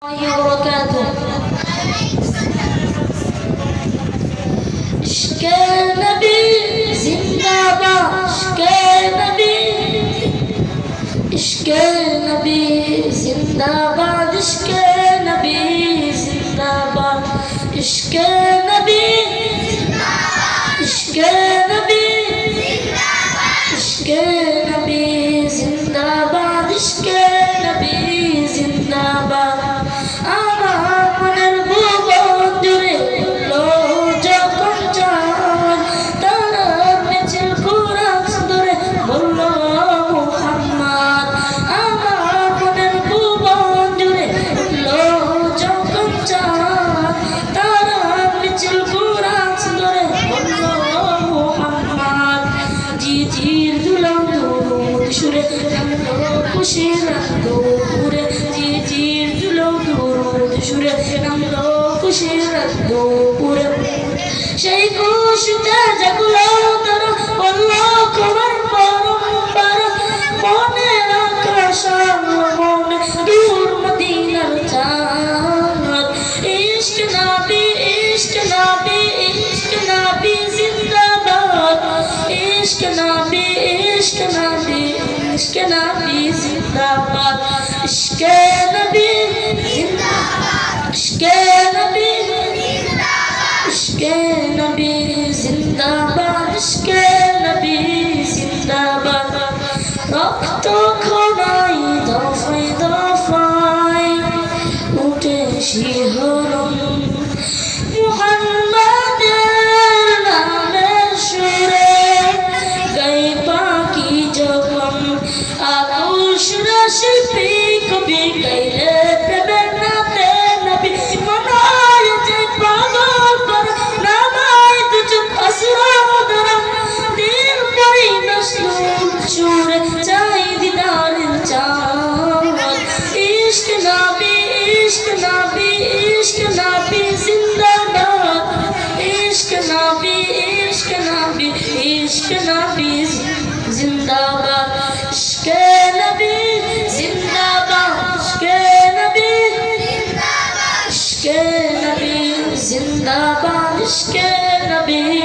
وبركاته इश्क़ नबी जिंदाबाद इश्क़ नबी इश्क़ नबी जिंदाबाद इश्क़ नबी जिंदाबाद इश्क़ नबी इश्क़ नबी इश्क़ नबी जिंदाबाद इश्क़ नबी जिंदाबाद খুশির দুপুরে জিজির দুলো দুরুদ সুরে নামলো খুশির দুপুরে সেই খুশিতে জাগলো তারা বললো খবর পরম্পর মনে আকাশ মনে দূর মদিনার চাঁদ ইশক নবী ইশক নবী ইশক নবী জিন্দাবাদ ইশক নবী इश्क़ नबी इश्क़ नबी जिंदाबाद इश्क़ नबी जिंदाबाद इश्क़ नबी जिंदाबाद इश्क़ नबी जिंदाबाद इश्क़ नबी जिंदाबाद रक्त खनाई दफाय दफाय उठे शिहरণ शिल्पी कभी कैले प्रेमनाते नबी मनाए जे पागल पर नामाय तुझ असरादरा दिल परी नस्लून चूरे चाय दीदार चाँद इश्क़ नबी इश्क़ नबी इश्क़ नबी जिंदाबाद इश्क़ नबी इश्क़ नबी इश्क़ नबी जिंदाबाद इश्क़ नबी जिंदाबाद इश्क़ नबी